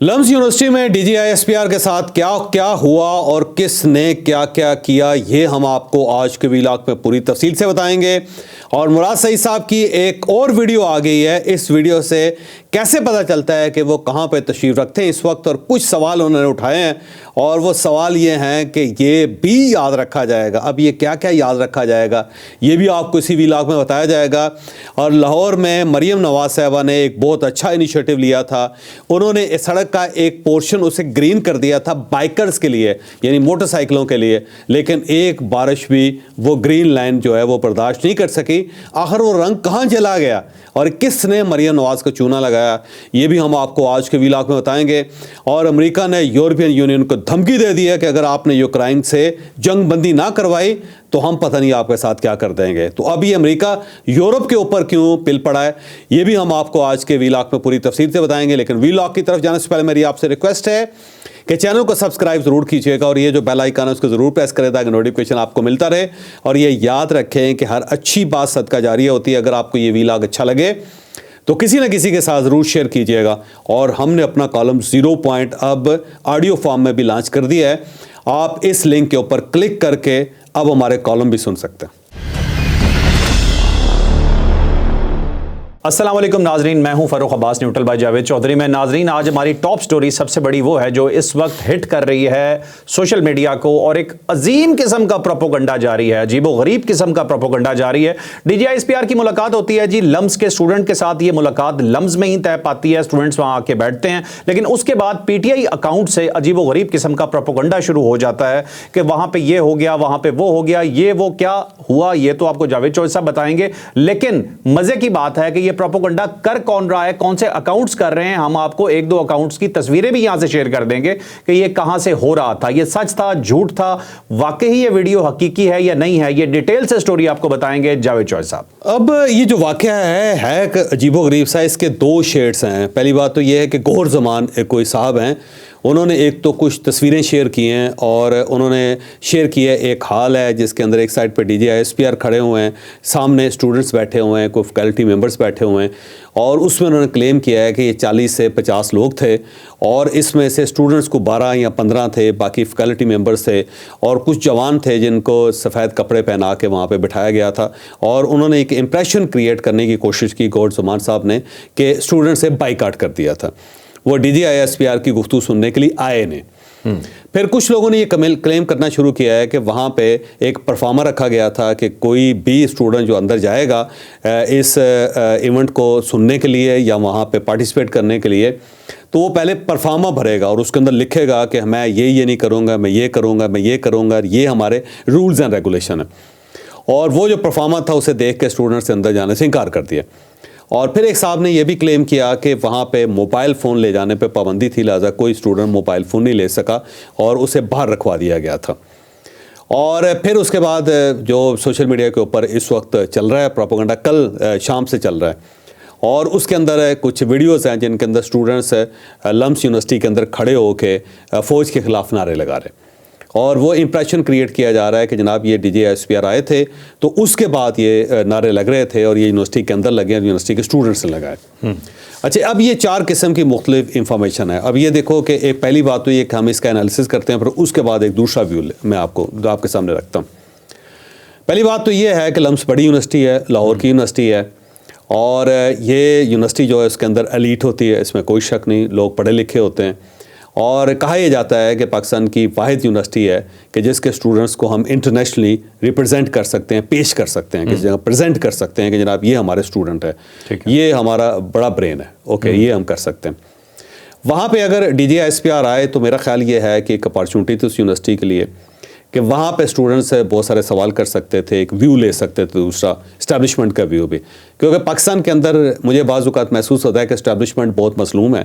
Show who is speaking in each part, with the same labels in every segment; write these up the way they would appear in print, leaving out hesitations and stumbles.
Speaker 1: لمس university D G G I S P آر کے ساتھ کیا کیا ہوا اور کس نے کیا کیا کیا، یہ ہم آپ کو آج کے ویلاگ میں پوری تفصیل سے بتائیں گے۔ اور مراد سعید صاحب کی ایک اور ویڈیو آ گئی ہے، اس ویڈیو سے کیسے پتہ چلتا ہے کہ وہ کہاں پہ تشریف رکھتے ہیں اس وقت، اور کچھ سوال انہوں نے اٹھائے ہیں اور وہ سوال یہ ہیں کہ یہ بھی یاد رکھا جائے گا۔ اب یہ کیا کیا یاد رکھا جائے گا یہ بھی آپ کو اسی ویلاگ میں بتایا جائے گا۔ اور لاہور میں مریم نواز صاحبہ نے ایک بہت اچھا انیشیٹو لیا تھا، انہوں نے اس سڑک کا ایک پورشن اسے گرین کر دیا تھا بائکرز کے لیے، یعنی موٹر سائیکلوں کے لیے، لیکن ایک بارش بھی وہ گرین لائن جو ہے وہ برداشت نہیں کر سکی۔ آخر وہ رنگ کہاں چلا گیا اور کس نے مریم نواز کو چونا لگایا، یہ بھی ہم آپ کو آج کے ویلاگ میں بتائیں گے۔ اور امریکہ نے یورپین یونین کو دھمکی دے دی ہے کہ اگر آپ نے یوکرائن سے جنگ بندی نہ کروائی تو ہم پتہ نہیں آپ کے ساتھ کیا کر دیں گے۔ تو اب یہ امریکہ یورپ کے اوپر کیوں پل پڑا ہے، یہ بھی ہم آپ کو آج کے ویلاگ میں پوری تفصیل سے بتائیں گے۔ لیکن ویلاگ کی طرف جانے سے پہلے میری آپ سے ریکویسٹ ہے کہ چینل کو سبسکرائب ضرور کیجیے گا اور یہ جو بیل آئیکن ہے اس کو ضرور پریس کرے تاکہ نوٹیفیکیشن آپ کو ملتا رہے۔ اور یہ یاد رکھیں کہ ہر اچھی بات صدقہ جاریہ ہوتی ہے۔ اگر آپ کو یہ ویلاگ اچھا لگے تو کسی نہ کسی کے ساتھ ضرور شیئر کیجیے گا۔ اور ہم نے اپنا کالم 0 پوائنٹ اب آڈیو فارم میں بھی لانچ کر دیا ہے، آپ اس لنک کے اوپر کلک کر کے اب ہمارے کالم بھی سن سکتے ہیں۔
Speaker 2: السلام علیکم ناظرین، میں ہوں فاروق عباس، نیوٹرل بائی جاوید چودھری میں۔ ناظرین، آج ہماری ٹاپ سٹوری سب سے بڑی وہ ہے جو اس وقت ہٹ کر رہی ہے سوشل میڈیا کو، اور ایک عظیم قسم کا پروپوگنڈا جاری ہے، عجیب و غریب قسم کا پروپوگنڈا جاری ہے۔ D G I S P R کی ملاقات ہوتی ہے جی لمس کے اسٹوڈنٹ کے ساتھ، یہ ملاقات لمس میں ہی طے پاتی ہے، اسٹوڈنٹس وہاں آ کے بیٹھتے ہیں، لیکن اس کے بعد پی ٹی آئی اکاؤنٹ سے عجیب و غریب قسم کا پروپوگنڈا شروع ہو جاتا ہے کہ وہاں پہ یہ ہو گیا، وہاں پہ وہ ہو گیا، یہ وہ کیا ہوا یہ تو آپ کو جاوید چودھری صاحب بتائیں گے۔ لیکن مزے کی بات ہے کہ یہ پروپوگنڈا کون رہا ہے، کون سے اکاؤنٹس کر رہے ہیں، ہم آپ کو ایک دو اکاؤنٹس کی تصویریں بھی یہاں سے شیئر کر دیں گے کہ یہ کہاں سے ہو رہا تھا، یہ سچ تھا، جھوٹ تھا، واقعی یہ ویڈیو حقیقی ہے یا نہیں ہے، یہ ڈیٹیل سے سٹوری آپ کو بتائیں گے جاوید چودھری صاحب۔
Speaker 1: اب یہ جو واقعہ ہے ایک عجیب و غریب سا، اس کے دو شیڈز ہیں۔ پہلی بات تو یہ ہے کہ گور زمان کوئی صاحب ہیں، انہوں نے ایک تو کچھ تصویریں شیئر کی ہیں اور انہوں نے شیئر کی ہے ایک ہال ہے جس کے اندر ایک سائڈ پہ D G I S P R کھڑے ہوئے ہیں، سامنے اسٹوڈنٹس بیٹھے ہوئے ہیں، کوئی فیکلٹی ممبرس بیٹھے ہوئے ہیں، اور اس میں انہوں نے کلیم کیا ہے کہ یہ 40 سے 50 لوگ تھے اور اس میں سے اسٹوڈنٹس کو 12 یا 15 تھے، باقی فیکلٹی ممبرس تھے اور کچھ جوان تھے جن کو سفید کپڑے پہنا کے وہاں پہ بٹھایا گیا تھا، اور انہوں نے ایک امپریشن کریٹ کرنے کی کوشش کی گور زمان صاحب نے کہ اسٹوڈنٹ سے بائیکاٹ کر دیا تھا۔ وہ D G I S P R کی گفتگو سننے کے لیے آئے نے۔ پھر کچھ لوگوں نے یہ کلیم کرنا شروع کیا ہے کہ وہاں پہ ایک پرفارمر رکھا گیا تھا کہ کوئی بھی اسٹوڈنٹ جو اندر جائے گا اس ایونٹ کو سننے کے لیے یا وہاں پہ پارٹیسپیٹ کرنے کے لیے تو وہ پہلے پرفارمر بھرے گا اور اس کے اندر لکھے گا کہ میں یہ نہیں کروں گا، میں یہ کروں گا، میں یہ کروں گا، یہ ہمارے رولز اینڈ ریگولیشن ہیں۔ اور وہ جو پرفارمر تھا اسے دیکھ کے اسٹوڈنٹ سے اندر جانے سے انکار کر دیا۔ اور پھر ایک صاحب نے یہ بھی کلیم کیا کہ وہاں پہ موبائل فون لے جانے پہ پابندی تھی، لہٰذا کوئی اسٹوڈنٹ موبائل فون نہیں لے سکا اور اسے باہر رکھوا دیا گیا تھا۔ اور پھر اس کے بعد جو سوشل میڈیا کے اوپر اس وقت چل رہا ہے پروپیگنڈا، کل شام سے چل رہا ہے، اور اس کے اندر کچھ ویڈیوز ہیں جن کے اندر اسٹوڈنٹس لمس یونیورسٹی کے اندر کھڑے ہو کے فوج کے خلاف نعرے لگا رہے ہیں، اور وہ امپریشن کریٹ کیا جا رہا ہے کہ جناب یہ D G I S P R آئے تھے تو اس کے بعد یہ نعرے لگ رہے تھے اور یہ یونیورسٹی کے اندر لگے، یونیورسٹی کے اسٹوڈنٹس نے لگائے۔ اچھا، اب یہ 4 قسم کی مختلف انفارمیشن ہے۔ اب یہ دیکھو کہ ایک پہلی بات تو یہ کہ ہم اس کا انالیسس کرتے ہیں، پھر اس کے بعد ایک دوسرا ویو میں آپ کے سامنے رکھتا ہوں۔ پہلی بات تو یہ ہے کہ لمس بڑی یونیورسٹی ہے، لاہور کی یونیورسٹی ہے، اور یہ یونیورسٹی جو ہے اس کے اندر ایلیٹ ہوتی ہے، اس میں کوئی شک نہیں، لوگ پڑھے لکھے ہوتے ہیں، اور کہا یہ جاتا ہے کہ پاکستان کی واحد یونیورسٹی ہے کہ جس کے اسٹوڈنٹس کو ہم انٹرنیشنلی ریپرزینٹ کر سکتے ہیں، پیش کر سکتے ہیں، کسی جگہ پریزنٹ کر سکتے ہیں کہ جناب یہ ہمارے اسٹوڈنٹ ہے، یہ ہمارا بڑا برین ہے، اوکے، یہ ہم کر سکتے ہیں۔ وہاں پہ اگر D G I S P R آئے تو میرا خیال یہ ہے کہ ایک اپارچونٹی تھی اس یونیورسٹی کے لیے کہ وہاں پہ اسٹوڈنٹس بہت سارے سوال کر سکتے تھے، ایک ویو لے سکتے تھے، دوسرا اسٹیبلشمنٹ کا ویو بھی، کیونکہ پاکستان کے اندر مجھے بعض اوقات محسوس ہوتا ہے کہ اسٹیبلشمنٹ بہت مظلوم ہے،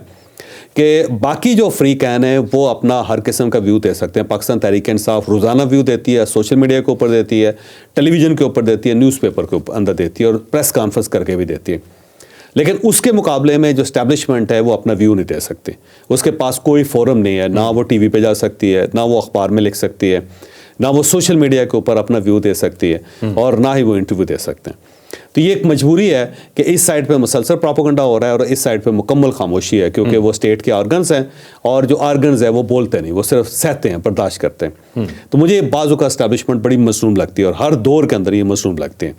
Speaker 1: کہ باقی جو فری کین ہیں وہ اپنا ہر قسم کا ویو دے سکتے ہیں۔ پاکستان تحریک انصاف روزانہ ویو دیتی ہے، سوشل میڈیا کے اوپر دیتی ہے، ٹیلی ویژن کے اوپر دیتی ہے، نیوز پیپر کے اندر دیتی ہے، اور پریس کانفرنس کر کے بھی دیتی ہے، لیکن اس کے مقابلے میں جو اسٹیبلشمنٹ ہے وہ اپنا ویو نہیں دے سکتی، اس کے پاس کوئی فورم نہیں ہے، نہ وہ ٹی وی پہ جا سکتی ہے، نہ وہ اخبار میں لکھ سکتی ہے، نہ وہ سوشل میڈیا کے اوپر اپنا ویو دے سکتی ہے، اور نہ ہی وہ انٹرویو دے سکتے ہیں۔ تو یہ ایک مجبوری ہے کہ اس سائڈ پہ مسلسل پروپیگنڈا ہو رہا ہے اور اس سائڈ پہ مکمل خاموشی ہے، کیونکہ وہ اسٹیٹ کے آرگنز ہیں، اور جو آرگنز ہیں وہ بولتے نہیں، وہ صرف سہتے ہیں، برداشت کرتے ہیں۔ تو مجھے بعض اوقات اسٹیبلشمنٹ بڑی مصنوع لگتی ہے، اور ہر دور کے اندر یہ مصنوع لگتے ہیں۔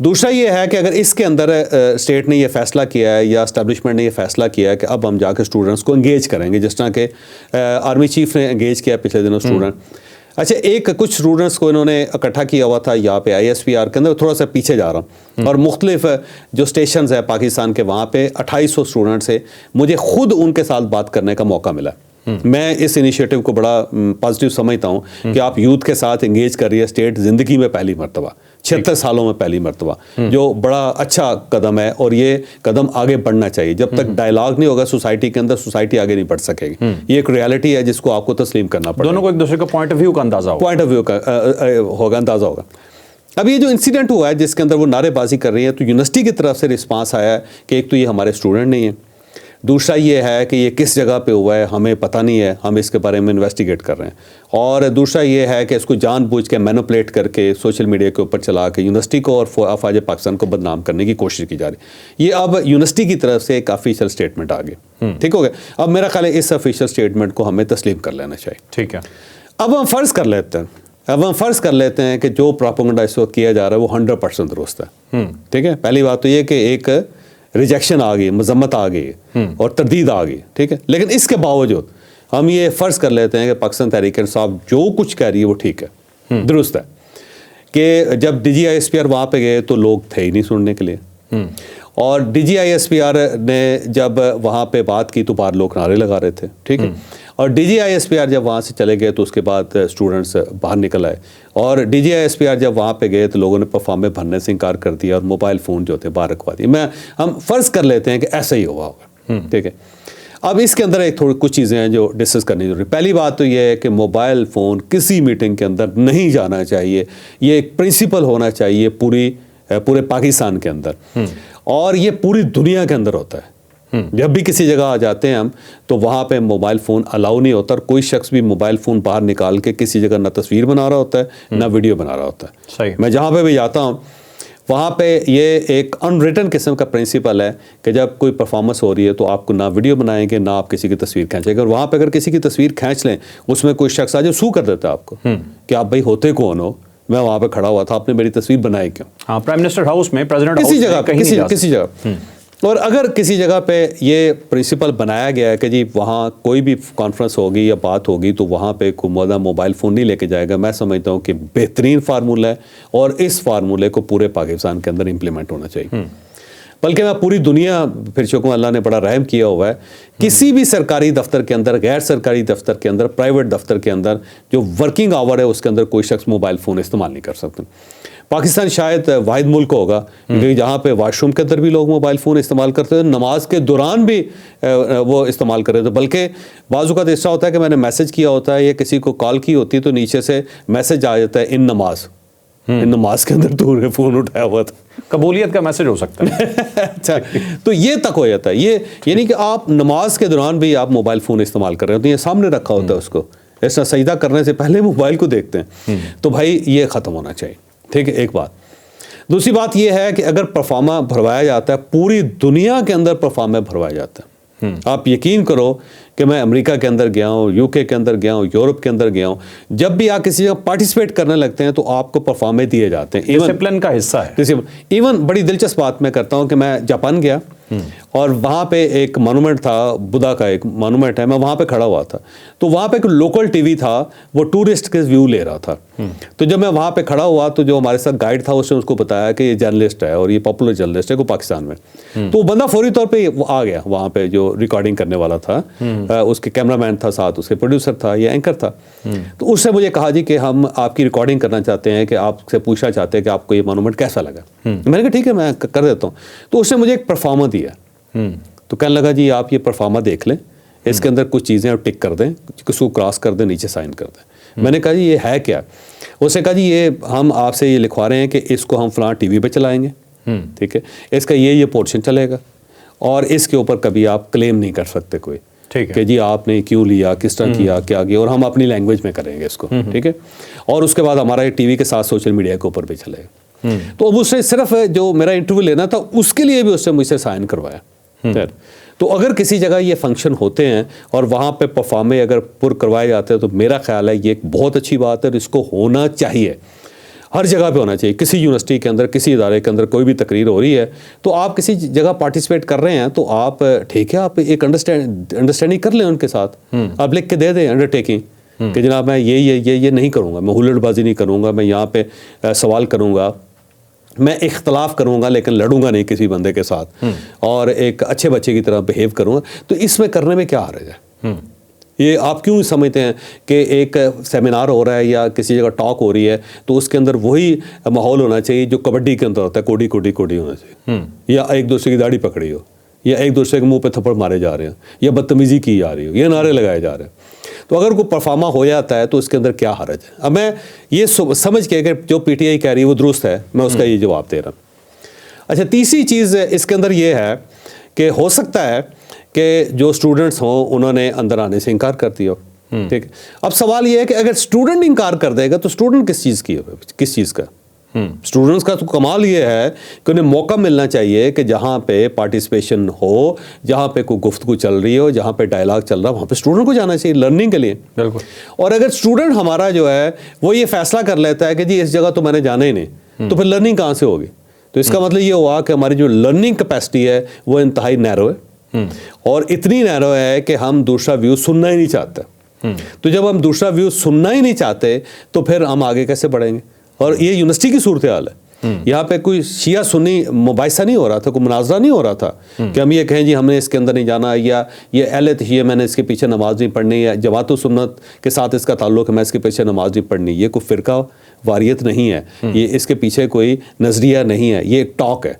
Speaker 1: دوسرا یہ ہے کہ اگر اس کے اندر اسٹیٹ نے یہ فیصلہ کیا ہے یا اسٹیبلشمنٹ نے یہ فیصلہ کیا ہے کہ اب ہم جا کے اسٹوڈنٹس کو انگیج کریں گے، جس طرح کہ آرمی چیف نے انگیج کیا پچھلے دنوں اسٹوڈنٹ، اچھا ایک کچھ اسٹوڈنٹس کو انہوں نے اکٹھا کیا ہوا تھا یہاں پہ ISPR کے اندر، تھوڑا سا پیچھے جا رہا ہوں، اور مختلف جو اسٹیشنز ہیں پاکستان کے، وہاں پہ 2800 اسٹوڈنٹس ہیں، مجھے خود ان کے ساتھ بات کرنے کا موقع ملا۔ میں اس انیشیٹو کو بڑا پازیٹیو سمجھتا ہوں کہ آپ یوتھ کے ساتھ انگیج کر رہی ہے اسٹیٹ، زندگی میں پہلی مرتبہ 76 سالوں میں پہلی مرتبہ، جو بڑا اچھا قدم ہے، اور یہ قدم آگے بڑھنا چاہیے۔ جب تک ڈائلاگ نہیں ہوگا سوسائٹی کے اندر، سوسائٹی آگے نہیں بڑھ سکے گی۔ یہ ایک ریالٹی ہے جس کو آپ کو تسلیم کرنا پڑے گا،
Speaker 2: دونوں کو ایک دوسرے کا پوائنٹ آف ویو کا اندازہ
Speaker 1: ہوگا، اندازہ ہوگا۔ اب یہ جو انسیڈنٹ ہوا ہے جس کے اندر وہ نعرے بازی کر رہی ہے، تو یونیورسٹی کی طرف سے رسپانس آیا ہے کہ ایک تو یہ ہمارے اسٹوڈنٹ نہیں ہیں، دوسرا یہ ہے کہ یہ کس جگہ پہ ہوا ہے ہمیں پتہ نہیں ہے، ہم اس کے بارے میں انویسٹیگیٹ کر رہے ہیں، اور دوسرا یہ ہے کہ اس کو جان بوجھ کے مینوپلیٹ کر کے سوشل میڈیا کے اوپر چلا کے یونیورسٹی کو اور افواج پاکستان کو بدنام کرنے کی کوشش کی جا رہی ہے۔ یہ اب یونیورسٹی کی طرف سے ایک آفیشیل اسٹیٹمنٹ آ گئی، ٹھیک ہو گیا۔ اب میرا خیال ہے اس آفیشیل اسٹیٹمنٹ کو ہمیں تسلیم کر لینا چاہیے،
Speaker 2: ٹھیک ہے۔
Speaker 1: اب ہم فرض کر لیتے ہیں کہ جو پروپیگنڈا اس وقت کیا جا رہا ہے وہ 100% درست ہے، ٹھیک ہے۔ پہلی بات تو یہ کہ ایک ریجیکشن آ گئی، مذمت آ گئی اور تردید آ گئی، ٹھیک ہے، لیکن اس کے باوجود ہم یہ فرض کر لیتے ہیں کہ پاکستان تحریک انصاف جو کچھ کہہ رہی ہے وہ ٹھیک ہے، درست ہے، کہ جب DGI/SPR وہاں پہ گئے تو لوگ تھے ہی نہیں سننے کے لیے، اور DGI/SPR نے جب وہاں پہ بات کی تو باہر لوگ نعرے لگا رہے تھے، ٹھیک ہے، اور DGI/SPR جب وہاں سے چلے گئے تو اس کے بعد اسٹوڈنٹس باہر نکل آئے، اور DGI/SPR جب وہاں پہ گئے تو لوگوں نے پرفارم میں بھرنے سے انکار کر دیا اور موبائل فون جو تھے باہر رکھوا دیے۔ ہم فرض کر لیتے ہیں کہ ایسا ہی ہوا ہوگا، ٹھیک ہے۔ اب اس کے اندر ایک تھوڑی کچھ چیزیں ہیں جو ڈسکس کرنی ضروری۔ پہلی بات تو یہ ہے کہ موبائل فون کسی میٹنگ کے اندر نہیں جانا چاہیے، یہ ایک پرنسپل ہونا چاہیے پورے پاکستان کے اندر، اور یہ پوری دنیا کے اندر ہوتا ہے۔ جب بھی کسی جگہ آ جاتے ہیں ہم تو وہاں پہ موبائل فون الاؤ نہیں ہوتا، اور کوئی شخص بھی موبائل فون باہر نکال کے کسی جگہ نہ تصویر بنا رہا ہوتا ہے نہ ویڈیو بنا رہا ہوتا ہے۔
Speaker 2: صحیح۔
Speaker 1: میں جہاں پہ بھی جاتا ہوں وہاں پہ یہ ایک ان ریٹن قسم کا پرنسپل ہے کہ جب کوئی پرفارمنس ہو رہی ہے تو آپ کو نہ ویڈیو بنائیں گے نہ آپ کسی کی تصویر کھینچیں گے، اور وہاں پہ اگر کسی کی تصویر کھینچ لیں اس میں کوئی شخص آ جو سو کر دیتا ہے آپ کو کہ آپ بھائی ہوتے کون ہو، میں وہاں پہ کھڑا ہوا تھا، آپ نے میری تصویر بنائی کیوں؟
Speaker 2: ہاں، پرائم منسٹر ہاؤس میں، پریزیڈنٹ
Speaker 1: کسی جگہ کسی جگہ اور اگر کسی جگہ پہ یہ پرنسپل بنایا گیا ہے کہ جی وہاں کوئی بھی کانفرنس ہوگی یا بات ہوگی تو وہاں پہ کوئی موبائل فون نہیں لے کے جائے گا، میں سمجھتا ہوں کہ بہترین فارمولہ ہے، اور اس فارمولے کو پورے پاکستان کے اندر امپلیمنٹ ہونا چاہیے۔ بلکہ میں پوری دنیا پھر چکوں، اللہ نے بڑا رحم کیا ہوا ہے، کسی بھی سرکاری دفتر کے اندر، غیر سرکاری دفتر کے اندر، پرائیویٹ دفتر کے اندر جو ورکنگ آور ہے اس کے اندر کوئی شخص موبائل فون استعمال نہیں کر سکتا۔ پاکستان شاید واحد ملک ہوگا جہاں پہ واش روم کے اندر بھی لوگ موبائل فون استعمال کرتے ہیں، نماز کے دوران بھی وہ استعمال کر رہے تھے، بلکہ بعض اوقات ایسا ہوتا ہے کہ میں نے میسج کیا ہوتا ہے یا کسی کو کال کی ہوتی ہے تو نیچے سے میسج آ جاتا ہے ان نماز کے اندر تو فون اٹھایا ہوا تھا،
Speaker 2: قبولیت کا میسج ہو سکتا ہے۔
Speaker 1: اچھا، تو یہ تک ہو جاتا ہے، یہ یعنی کہ آپ نماز کے دوران بھی آپ موبائل فون استعمال کر رہے ہوتے ہیں، یہ سامنے رکھا ہوتا ہے اس کو، ایسا سجدہ کرنے سے پہلے موبائل کو دیکھتے ہیں، تو بھائی یہ ختم ہونا چاہیے، ٹھیک ہے۔ ایک بات، دوسری بات یہ ہے کہ اگر پرفارما بھروایا جاتا ہے، پوری دنیا کے اندر پرفارما بھروایا جاتا ہے، آپ یقین کرو کہ میں امریکہ کے اندر گیا ہوں، UK کے اندر گیا ہوں، یورپ کے اندر گیا ہوں، جب بھی آپ کسی جگہ پارٹیسپیٹ کرنے لگتے ہیں تو آپ کو پرفارمے دیے جاتے ہیں،
Speaker 2: ڈسپلن کا حصہ ہے۔
Speaker 1: ایون بڑی دلچسپ بات میں کرتا ہوں کہ میں جاپان گیا اور وہاں پہ ایک مانومنٹ تھا، بدھا کا ایک مانومنٹ ہے، میں وہاں پہ کھڑا ہوا تھا، تو وہاں پہ ایک لوکل ٹی وی تھا، وہ ٹورسٹ کے ویو لے رہا تھا، تو جب میں وہاں پہ کھڑا ہوا تو جو ہمارے ساتھ گائیڈ تھا اس نے اس کو بتایا کہ یہ جرنلسٹ ہے اور یہ پاپولر جرنلسٹ ہے کو پاکستان میں، تو وہ بندہ فوری طور پہ آ گیا وہاں پہ، جو ریکارڈنگ کرنے والا تھا، اس کے کیمرہ مین تھا ساتھ، اس کے پروڈیوسر تھا یا اینکر تھا، تو اس نے مجھے کہا جی کہ ہم آپ کی ریکارڈنگ کرنا چاہتے ہیں، کہ آپ سے پوچھنا چاہتے ہیں کہ آپ کو یہ مانومنٹ کیسا لگا۔ میں نے کہا ٹھیک ہے میں کر دیتا ہوں، تو اس نے مجھے ایک پرفارما دیا، تو کہنے لگا جی آپ یہ پرفارما دیکھ لیں، اس کے اندر کچھ چیزیں ٹک کر دیں، کس کو کراس کر دیں، نیچے سائن کر دیں۔ میں نے کہا جی یہ ہے کیا؟ اس نے کہا جی یہ ہم آپ سے یہ لکھوا رہے ہیں کہ اس کو ہم فلاں ٹی وی پہ چلائیں گے، ٹھیک ہے، اس کا یہ پورشن چلے گا اور اس کے اوپر کبھی آپ کلیم نہیں کر سکتے کوئی، کہ جی آپ نے کیوں لیا، کس طرح کیا، کیا کیا، اور ہم اپنی لینگویج میں کریں گے اس کو، ٹھیک ہے، اور اس کے بعد ہمارا یہ ٹی وی کے ساتھ سوشل میڈیا کے اوپر بھی چلے گا۔ تو اب اسے صرف جو میرا انٹرویو لینا تھا اس کے لیے بھی اس نے مجھ سے سائن کروایا. تو اگر کسی جگہ یہ فنکشن ہوتے ہیں اور وہاں پہ پرفارمے اگر پر کروائے جاتے ہیں تو میرا خیال ہے یہ ایک بہت اچھی بات ہے اور اس کو ہونا چاہیے, ہر جگہ پہ ہونا چاہیے. کسی یونیورسٹی کے اندر, کسی ادارے کے اندر کوئی بھی تقریر ہو رہی ہے تو آپ کسی جگہ پارٹیسپیٹ کر رہے ہیں تو آپ ٹھیک ہے, آپ ایک انڈرسٹینڈنگ کر لیں ان کے ساتھ, آپ لکھ کے دے دیں انڈر ٹیکنگ کہ جناب میں یہ نہیں کروں گا, میں ہلڑ بازی نہیں کروں گا, میں یہاں پہ سوال کروں گا, میں اختلاف کروں گا لیکن لڑوں گا نہیں کسی بندے کے ساتھ, اور ایک اچھے بچے کی طرح بہیو کروں گا. تو اس میں کرنے میں کیا حرج ہے؟ یہ آپ کیوں سمجھتے ہیں کہ ایک سیمینار ہو رہا ہے یا کسی جگہ ٹاک ہو رہی ہے تو اس کے اندر وہی ماحول ہونا چاہیے جو کبڈی کے اندر ہوتا ہے, کوڈی کوڈی کوڈی ہونا چاہیے, یا ایک دوسرے کی داڑھی پکڑی ہو, یا ایک دوسرے کے منہ پہ تھپڑ مارے جا رہے ہیں, یا بدتمیزی کی جا رہی ہو, یا نعرے لگائے جا رہے ہیں. تو اگر کوئی پرفارما ہو جاتا ہے تو اس کے اندر کیا حرج ہے؟ اب میں یہ سمجھ کے کہ جو پی ٹی آئی کہہ رہی ہے وہ درست ہے, میں اس کا یہ جواب دے رہا ہوں. اچھا, تیسری چیز اس کے اندر یہ ہے کہ ہو سکتا ہے کہ جو اسٹوڈنٹس ہوں انہوں نے اندر آنے سے انکار کر دیا ہو. ٹھیک ہے, اب سوال یہ ہے کہ اگر اسٹوڈنٹ انکار کر دے گا تو اسٹوڈنٹ کس چیز کا اسٹوڈنٹس کا تو کمال یہ ہے کہ انہیں موقع ملنا چاہیے کہ جہاں پہ پارٹیسپیشن ہو, جہاں پہ کوئی گفتگو چل رہی ہو, جہاں پہ ڈائلاگ چل رہا ہے, وہاں پہ اسٹوڈنٹ کو جانا چاہیے لرننگ کے لیے.
Speaker 2: بالکل.
Speaker 1: اور اگر اسٹوڈنٹ ہمارا جو ہے وہ یہ فیصلہ کر لیتا ہے کہ جی اس جگہ تو میں نے جانا ہی نہیں, تو پھر لرننگ کہاں سے ہوگی؟ تو اس کا مطلب یہ ہوا کہ ہماری جو لرننگ کیپیسٹی ہے وہ انتہائی نیرو ہے, اور اتنی نیرو ہے کہ ہم دوسرا ویو سننا ہی نہیں چاہتے. تو جب ہم دوسرا ویو سننا ہی نہیں چاہتے تو پھر ہم آگے کیسے بڑھیں گے؟ اور یہ یونیورسٹی کی صورتحال ہے. یہاں پہ کوئی شیعہ سنی مباحثہ نہیں ہو رہا تھا, کوئی مناظرہ نہیں ہو رہا تھا کہ ہم یہ کہیں جی ہم نے اس کے اندر نہیں جانا, یا یہ اہل تشیع میں نے اس کے پیچھے نماز نہیں پڑھنی, یا جماعت و سنت کے ساتھ اس کا تعلق ہے میں اس کے پیچھے نماز نہیں پڑھنی. یہ کوئی فرقہ واریت نہیں ہے, یہ اس کے پیچھے کوئی نظریہ نہیں ہے, یہ ایک ٹاک ہے.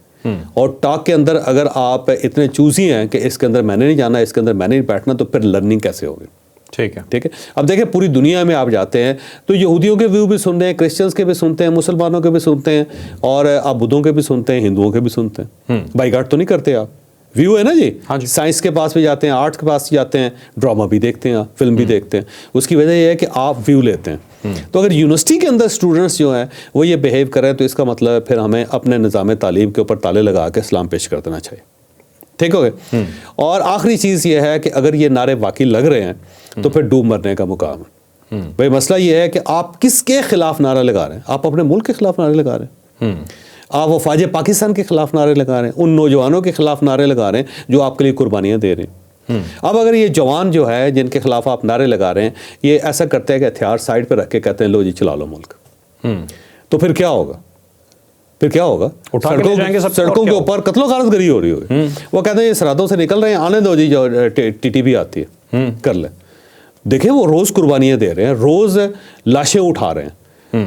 Speaker 1: اور ٹاک کے اندر اگر آپ اتنے چوزی ہیں کہ اس کے اندر میں نے نہیں جانا, اس کے اندر میں نے نہیں بیٹھنا, تو پھر لرننگ کیسے ہوگی؟ ٹھیک ہے. اب دیکھیں پوری دنیا میں آپ جاتے ہیں تو یہودیوں کے ویو بھی سن رہے ہیں, کرسچنس کے بھی سنتے ہیں, مسلمانوں کے بھی سنتے ہیں, اور آپ بدھوں کے بھی سنتے ہیں, ہندوؤں کے بھی سنتے ہیں. بائیکاٹ تو نہیں کرتے آپ, ویو ہے نا جی. سائنس کے پاس بھی جاتے ہیں, آرٹ کے پاس جاتے ہیں, ڈرامہ بھی دیکھتے ہیں, فلم بھی دیکھتے ہیں. اس کی وجہ یہ ہے کہ آپ ویو لیتے ہیں. تو اگر یونیورسٹی کے اندر اسٹوڈنٹس جو ہیں وہ یہ بہیو کریں تو اس کا مطلب پھر ہمیں اپنے نظام تعلیم کے اوپر تالے لگا کے اسلام پیش کر دینا چاہیے. ٹھیک ہو گئے. اور آخری چیز یہ ہے کہ اگر یہ نعرے واقعی لگ رہے ہیں تو پھر ڈوب مرنے کا مقام ہے. بھائی مسئلہ یہ ہے کہ آپ کس کے خلاف نعرہ لگا رہے ہیں؟ آپ اپنے ملک کے خلاف نعرے لگا رہے ہیں, آپ وفاج پاکستان کے خلاف نعرے لگا رہے ہیں, ان نوجوانوں کے خلاف نعرے لگا رہے ہیں جو آپ کے لیے قربانیاں دے رہے ہیں. اب اگر یہ جوان جو ہے جن کے خلاف آپ نعرے لگا رہے ہیں یہ ایسا کرتے ہیں کہ ہتھیار سائڈ پہ رکھ کے کہتے ہیں لو جی چلا لو ملک, تو پھر کیا ہوگا؟ سڑکوں کے اوپر قتل و غارت گری ہو رہی ہوگی. وہ کہتے ہیں یہ سرحدوں سے نکل رہے ہیں, آنے دو جی جو ٹی ٹی بھی آتی ہے کر لیں. دیکھیں وہ روز قربانیاں دے رہے ہیں, روز لاشیں اٹھا رہے ہیں.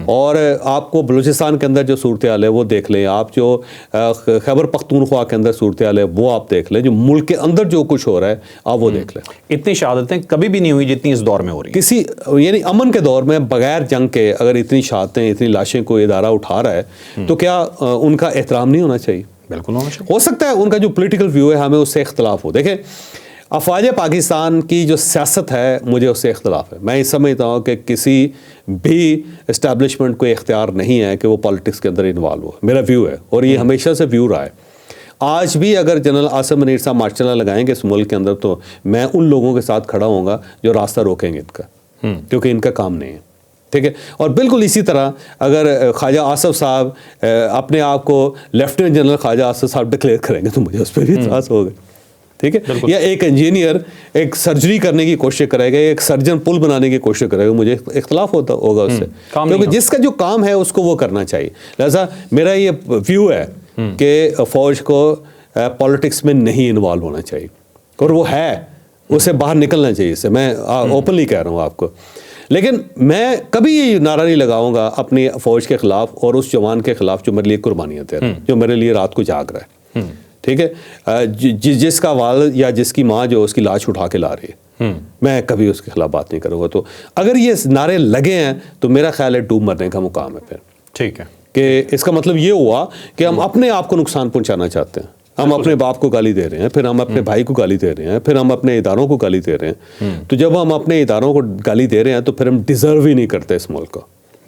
Speaker 1: اور آپ کو بلوچستان کے اندر جو صورتحال ہے وہ دیکھ لیں, آپ جو خیبر پختونخوا کے اندر صورتحال ہے وہ آپ دیکھ لیں, جو ملک کے اندر جو کچھ ہو رہا ہے آپ وہ دیکھ لیں.
Speaker 2: اتنی شہادتیں کبھی بھی نہیں ہوئی جتنی اس دور میں ہو رہی ہیں.
Speaker 1: کسی یعنی امن کے دور میں بغیر جنگ کے اگر اتنی شہادتیں, اتنی لاشیں کوئی ادارہ اٹھا رہا ہے تو کیا ان کا احترام نہیں ہونا چاہیے؟
Speaker 2: بالکل ہونا چاہیے.
Speaker 1: ہو سکتا ہے ان کا جو پولیٹیکل ویو ہے ہمیں اس سے اختلاف ہو. دیکھیں افواج پاکستان کی جو سیاست ہے مجھے اس سے اختلاف ہے. میں یہ سمجھتا ہوں کہ کسی بھی اسٹیبلشمنٹ کو اختیار نہیں ہے کہ وہ پالیٹکس کے اندر انوالو ہو. میرا ویو ہے اور یہ ہمیشہ سے ویو رہا ہے. آج بھی اگر جنرل عاصم منیر صاحب مارشل لگائیں گے اس ملک کے اندر تو میں ان لوگوں کے ساتھ کھڑا ہوں گا جو راستہ روکیں گے ان کا, کیونکہ ان کا کام نہیں ہے. ٹھیک ہے. اور بالکل اسی طرح اگر خواجہ آصف صاحب اپنے آپ کو لیفٹیننٹ جنرل خواجہ آصف صاحب ڈکلیئر کریں گے تو مجھے اس پہ بھی اعتراض ہوگا. ٹھیک ہے. یا ایک انجینئر ایک سرجری کرنے کی کوشش کرے گا, ایک سرجن پل بنانے کی کوشش کرے گا, مجھے اختلاف ہوگا اس سے, کیونکہ جس کا جو کام ہے اس کو وہ کرنا چاہیے. لہذا میرا یہ ویو ہے کہ فوج کو پالیٹکس میں نہیں انوالو ہونا چاہیے, اور وہ ہے, اسے باہر نکلنا چاہیے. اس سے میں اوپنلی کہہ رہا ہوں آپ کو. لیکن میں کبھی یہ نعرہ نہیں لگاؤں گا اپنی فوج کے خلاف اور اس جوان کے خلاف جو میرے لیے قربانیاں دے رہا ہے, جو میرے لیے رات کو جاگ رہا ہے. ٹھیک ہے. جس کا والد یا جس کی ماں جو اس کی لاش اٹھا کے لا رہی ہے, میں کبھی اس کے خلاف بات نہیں کروں گا. تو اگر یہ نعرے لگے ہیں تو میرا خیال ہے ڈوب مرنے کا مقام ہے پھر.
Speaker 2: ٹھیک ہے. کہ
Speaker 1: اس کا مطلب یہ ہوا کہ ہم اپنے آپ کو نقصان پہنچانا چاہتے ہیں. ہم اپنے باپ کو گالی دے رہے ہیں, پھر ہم اپنے بھائی کو گالی دے رہے ہیں, پھر ہم اپنے اداروں کو گالی دے رہے ہیں. تو جب ہم اپنے اداروں کو گالی دے رہے ہیں تو پھر ہم ڈیزرو ہی نہیں کرتے اس ملک کو.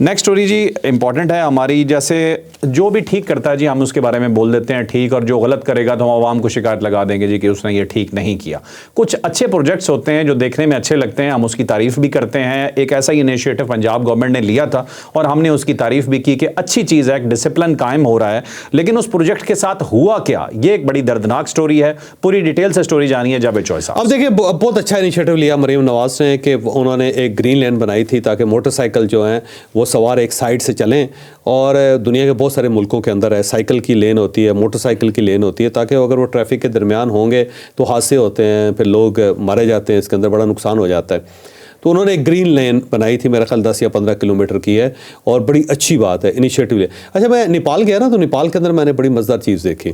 Speaker 2: نیکسٹ اسٹوری جی امپورٹنٹ ہے ہماری. جیسے جو بھی ٹھیک کرتا ہے جی ہم اس کے بارے میں بول دیتے ہیں ٹھیک, اور جو غلط کرے گا تو ہم عوام کو شکایت لگا دیں گے جی کہ اس نے یہ ٹھیک نہیں کیا. کچھ اچھے پروجیکٹس ہوتے ہیں جو دیکھنے میں اچھے لگتے ہیں, ہم اس کی تعریف بھی کرتے ہیں. ایک ایسا ہی انیشیٹو پنجاب گورنمنٹ نے لیا تھا اور ہم نے اس کی تعریف بھی کی کہ اچھی چیز ہے, ایک ڈسپلن قائم ہو رہا ہے. لیکن اس پروجیکٹ کے ساتھ ہوا کیا, یہ ایک بڑی دردناک سٹوری ہے. پوری ڈیٹیل سے سٹوری جانیے جاوید چوہے صاحب.
Speaker 1: اب دیکھیں بہت اچھا انیشیٹو لیا مریم نواز نے کہ انہوں نے ایک گرین لین بنائی تھی تاکہ موٹر سائیکل جو ہیں وہ سوار ایک سائڈ سے چلیں. اور دنیا کے بہت سارے ملکوں کے اندر ہے سائیکل کی لین ہوتی ہے, موٹر سائیکل کی لین ہوتی ہے, تاکہ اگر وہ ٹریفک کے درمیان ہوں گے تو حادثے ہوتے ہیں, پھر لوگ مارے جاتے ہیں, اس کے اندر بڑا نقصان ہو جاتا ہے. تو انہوں نے ایک گرین لین بنائی تھی, میرا خیال 10 یا 15 کلومیٹر کی ہے, اور بڑی اچھی بات ہے انیشیٹو لے. اچھا میں نیپال گیا نا, تو نیپال کے اندر میں نے بڑی مزیدار چیز دیکھی.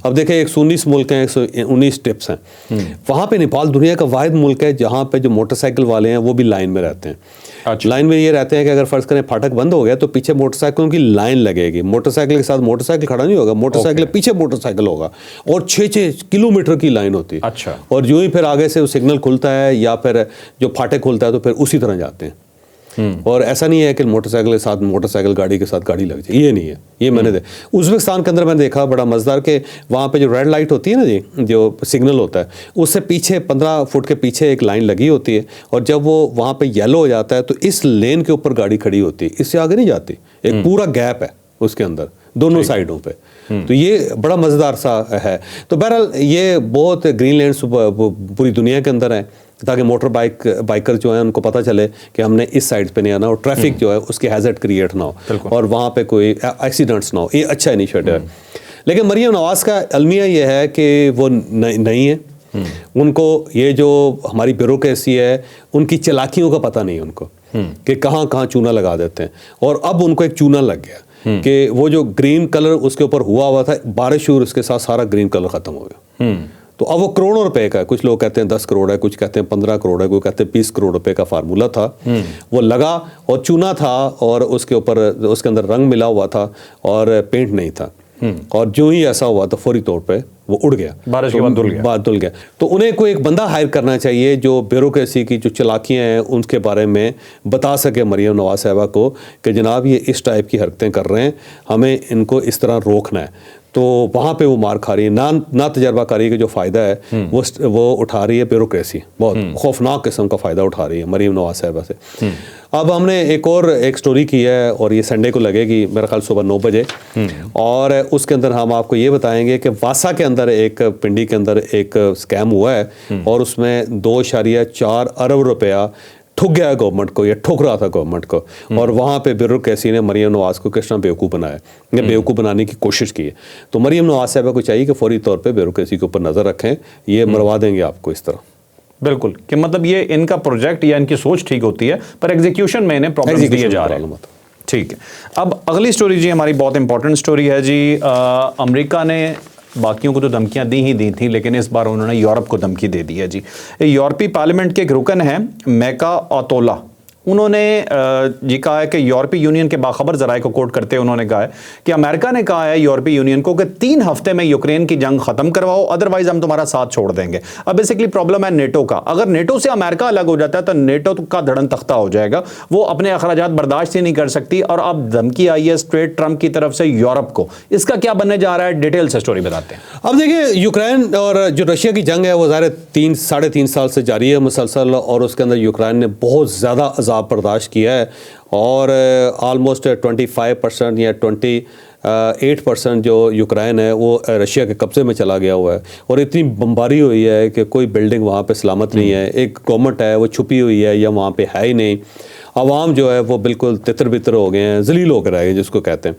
Speaker 1: اب دیکھیں 119 ملک ہیں, 119 ٹپس ہیں. وہاں پہ نیپال دنیا کا واحد ملک ہے جہاں پہ جو موٹر سائیکل والے ہیں وہ بھی لائن میں رہتے ہیں. لائن میں یہ رہتے ہیں کہ اگر فرض کریں پھاٹک بند ہو گیا تو پیچھے موٹر سائیکلوں کی لائن لگے گی. موٹر سائیکل کے ساتھ موٹر سائیکل کھڑا نہیں ہوگا, موٹر سائیکل پیچھے موٹر سائیکل ہوگا, اور 6 کلومیٹر کی لائن ہوتی ہے.
Speaker 2: اچھا.
Speaker 1: اور جو ہی پھر آگے سے وہ سگنل کھلتا ہے یا پھر جو پھاٹک کھلتا ہے تو پھر اسی طرح جاتے ہیں. اور ایسا نہیں ہے کہ موٹر سائیکل کے ساتھ موٹر سائیکل گاڑی کے ساتھ گاڑی لگ جائے, یہ نہیں ہے. یہ میں نے ازبکستان کے اندر میں نے دیکھا بڑا مزیدار کہ وہاں پہ جو ریڈ لائٹ ہوتی ہے نا جی, جو سگنل ہوتا ہے, اس سے پیچھے 15 فٹ کے پیچھے ایک لائن لگی ہوتی ہے, اور جب وہ وہاں پہ یلو ہو جاتا ہے تو اس لین کے اوپر گاڑی کھڑی ہوتی ہے, اس سے آگے نہیں جاتی. ایک پورا گیپ ہے اس کے اندر دونوں سائڈوں پہ. تو یہ بڑا مزیدار سا ہے. تو بہرحال یہ بہت گرین لینڈس پوری دنیا کے اندر ہیں تاکہ موٹر بائکر جو ہیں ان کو پتہ چلے کہ ہم نے اس سائڈ پہ نہیں آنا, اور ٹریفک جو ہے اس کے ہیزرڈ کریٹ نہ ہو, اور وہاں پہ کوئی ایکسیڈنٹس نہ ہو. یہ اچھا انیشیٹو ہے. لیکن مریم نواز کا المیہ یہ ہے کہ وہ نہیں ہے. ان کو یہ جو ہماری بیوروکریسی ہے ان کی چلاکیوں کا پتہ نہیں ان کو کہ کہاں کہاں چونا لگا دیتے ہیں. اور اب ان کو ایک چونا لگ گیا کہ وہ جو گرین کلر اس کے اوپر ہوا تھا, بارش ہوئی اس کے ساتھ سارا گرین کلر ختم ہو گیا. تو اب وہ کروڑوں روپے کا ہے, کچھ لوگ کہتے ہیں 10 کروڑ ہے, کچھ کہتے ہیں 15 کروڑ ہے, کوئی کہتے ہیں 20 کروڑ روپے کا فارمولا تھا. وہ لگا اور چونا تھا, اور اس کے اوپر اس کے اندر رنگ ملا ہوا تھا اور پینٹ نہیں تھا. اور جو ہی ایسا ہوا تو فوری طور پہ وہ اڑ گیا,
Speaker 2: بارش کے بعد
Speaker 1: دھل گیا. تو انہیں کوئی ایک بندہ ہائر کرنا چاہیے جو بیوروکریسی کی جو چلاکیاں ہیں ان کے بارے میں بتا سکے مریم نواز صاحبہ کو کہ جناب یہ اس ٹائپ کی حرکتیں کر رہے ہیں, ہمیں ان کو اس طرح روکنا ہے. تو وہاں پہ وہ مار کھا رہی ہے. نہ تجربہ کاری کا جو فائدہ ہے وہ اٹھا رہی ہے بیوروکریسی, بہت خوفناک قسم کا فائدہ اٹھا رہی ہے مریم نواز صاحبہ سے. اب ہم نے ایک سٹوری کی ہے, اور یہ سنڈے کو لگے گی میرا خیال صبح 9 بجے, اور اس کے اندر ہم آپ کو یہ بتائیں گے کہ واسا کے اندر ایک پنڈی کے اندر ایک اسکیم ہوا ہے, اور اس میں 2.4 ارب روپیہ ٹھک گیا گورنمنٹ کو, یا ٹھک رہا تھا گورنمنٹ کو. اور وہاں پہ بیوروکریسی نے مریم نواز کو کس طرح بیوقوف بنایا, بیوقوف بنانے کی کوشش کی ہے. تو مریم نواز صاحبہ کو چاہیے کہ فوری طور پہ بیوروکریسی کے اوپر نظر رکھیں, یہ مروا دیں گے آپ کو اس طرح.
Speaker 2: بالکل, کہ مطلب یہ ان کا پروجیکٹ یا ان کی سوچ ٹھیک ہوتی ہے پر ایگزیکیوشن میں انہیں پرابلمز دیے جا رہے ہیں. ٹھیک ہے. اب اگلی سٹوری جی ہماری بہت امپورٹنٹ سٹوری ہے جی. امریکہ نے باقیوں کو تو دھمکیاں دی ہی تھیں, لیکن اس بار انہوں نے یورپ کو دھمکی دے دی ہے جی. یورپی پارلیمنٹ کے ایک رکن ہیں میکا اوتولا, انہوں نے جی کہا ہے کہ یورپی یونین کے باخبر ذرائع کو کوٹ کرتے انہوں نے کہا ہے کہ امریکہ نے کہا ہے یورپی یونین کو کہ 3 ہفتے میں یوکرین کی جنگ ختم کرواؤ, ادروائز ہم تمہارا ساتھ چھوڑ دیں گے. اب بیسیکلی پرابلم ہے نیٹو کا. اگر نیٹو سے امریکہ الگ ہو جاتا ہے تو نیٹو کا دھڑن تختہ ہو جائے گا, وہ اپنے اخراجات برداشت ہی نہیں کر سکتی. اور اب دھمکی آئی ہے اسٹریٹ ٹرمپ کی طرف سے یورپ کو. اس کا کیا بننے جا رہا ہے, ڈیٹیل سے سٹوری بتاتے ہیں.
Speaker 1: اب دیکھیں یوکرین اور جو رشیا کی جنگ ہے وہ ظاہر 3.5 سال سے جاری ہے مسلسل, اور اس کے اندر یوکرین نے بہت زیادہ عذاب برداشت کیا ہے, اور آلموسٹ 25% یا 28% جو یوکرین ہے وہ رشیا کے قبضے میں چلا گیا ہوا ہے. اور اتنی بمباری ہوئی ہے کہ کوئی بلڈنگ وہاں پہ سلامت نہیں ہے. ایک گورنمنٹ ہے وہ چھپی ہوئی ہے یا وہاں پہ ہے ہی نہیں. عوام جو ہے وہ بالکل تتر بتر ہو گئے ہیں, ذلیل ہو کر آئے گئے جس کو کہتے ہیں.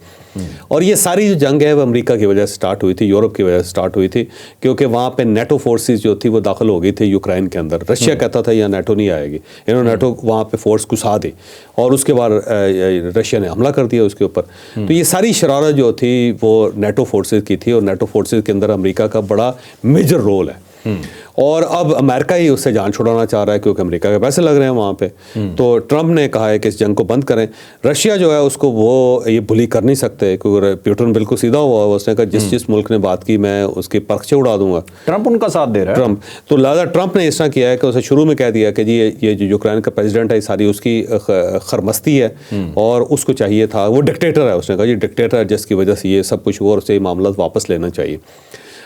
Speaker 1: اور یہ ساری جو جنگ ہے وہ امریکہ کی وجہ سے سٹارٹ ہوئی تھی, یورپ کی وجہ سے سٹارٹ ہوئی تھی, کیونکہ وہاں پہ نیٹو فورسز جو تھی وہ داخل ہو گئی تھی یوکرین کے اندر. رشیا کہتا تھا یا نیٹو نہیں آئے گی, انہوں نے نیٹو وہاں پہ فورس گھسا دی, اور اس کے بعد رشیا نے حملہ کر دیا اس کے اوپر. تو یہ ساری شرارت جو تھی وہ نیٹو فورسز کی تھی, اور نیٹو فورسز کے اندر امریکہ کا بڑا میجر رول ہے. اور اب امریکہ ہی اس سے جان چھڑانا چاہ رہا ہے کیونکہ امریکہ کے پیسے لگ رہے ہیں وہاں پہ. تو ٹرمپ نے کہا ہے کہ اس جنگ کو بند کریں. رشیا جو ہے اس کو وہ یہ بلی کر نہیں سکتے کیونکہ پیوٹن بالکل سیدھا ہوا ہے, اس نے کہا جس ملک نے بات کی میں اس کی پرخچے اڑا دوں گا.
Speaker 2: ٹرمپ ان کا ساتھ دے رہا ہے.
Speaker 1: ٹرمپ تو لہٰذا ٹرمپ نے اس طرح کیا ہے کہ اسے شروع میں کہہ دیا کہ جی یہ جو یوکرائن کا پریزیڈنٹ ہے ساری اس کی خرمستی ہے اور اس کو چاہیے تھا, وہ ڈکٹیٹر ہے, اس نے کہا یہ ڈکٹیٹر ہے جس کی وجہ سے یہ سب کچھ ہوا اور اسے معاملات واپس لینا چاہیے.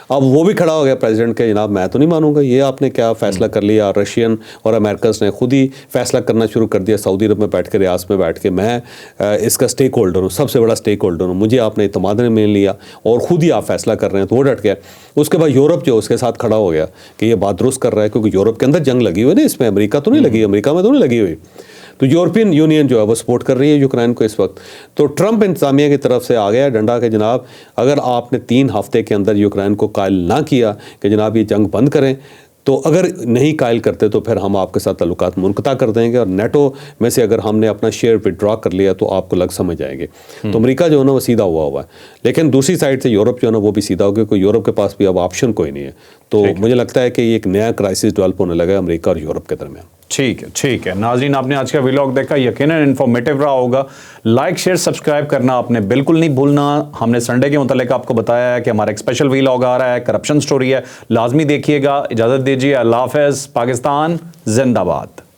Speaker 1: اب وہ بھی کھڑا ہو گیا پریزیڈنٹ کے, جناب میں تو نہیں مانوں گا, یہ آپ نے کیا فیصلہ کر لیا. رشین اور امریکاز نے خود ہی فیصلہ کرنا شروع کر دیا سعودی عرب میں بیٹھ کے, ریاض میں بیٹھ کے, میں اس کا سٹیک ہولڈر ہوں, سب سے بڑا سٹیک ہولڈر ہوں, مجھے آپ نے اعتماد میں لیا اور خود ہی آپ فیصلہ کر رہے ہیں. تو وہ ڈٹ گیا. اس کے بعد یورپ جو اس کے ساتھ کھڑا ہو گیا کہ یہ بات درست کر رہا ہے کیونکہ یورپ کے اندر جنگ لگی ہوئی ہے نا, اس میں امریکہ تو نہیں لگی, امریکہ میں تو نہیں لگی ہوئی. تو یورپین یونین جو ہے وہ سپورٹ کر رہی ہے یوکرائن کو اس وقت. تو ٹرمپ انتظامیہ کی طرف سے آ گیا ڈنڈا کہ جناب اگر آپ نے 3 ہفتے کے اندر یوکرائن کو قائل نہ کیا کہ جناب یہ جنگ بند کریں, تو اگر نہیں قائل کرتے تو پھر ہم آپ کے ساتھ تعلقات منقطع کر دیں گے, اور نیٹو میں سے اگر ہم نے اپنا شیئر وڈرا کر لیا تو آپ کو لگ سمجھ جائیں گے. تو امریکہ جو ہے نا وہ سیدھا ہوا ہے, لیکن دوسری سائڈ سے یورپ جو ہے نا وہ بھی سیدھا ہو گیا, کوئی یورپ کے پاس بھی اب آپشن کوئی نہیں ہے. تو مجھے لگتا ہے کہ یہ ایک نیا کرائسس ڈیولپ ہونے لگا ہے امریکہ اور یورپ کے درمیان.
Speaker 2: ٹھیک ہے ناظرین, آپ نے آج کا ویلاگ دیکھا, یقیناً انفارمیٹیو رہا ہوگا. لائک شیئر سبسکرائب کرنا آپ نے بالکل نہیں بھولنا. ہم نے سنڈے کے متعلق آپ کو بتایا ہے کہ ہمارا ایک اسپیشل ویلاگ آ رہا ہے, کرپشن سٹوری ہے, لازمی دیکھیے گا. اجازت دیجیے, اللہ حافظ. پاکستان زندہ باد.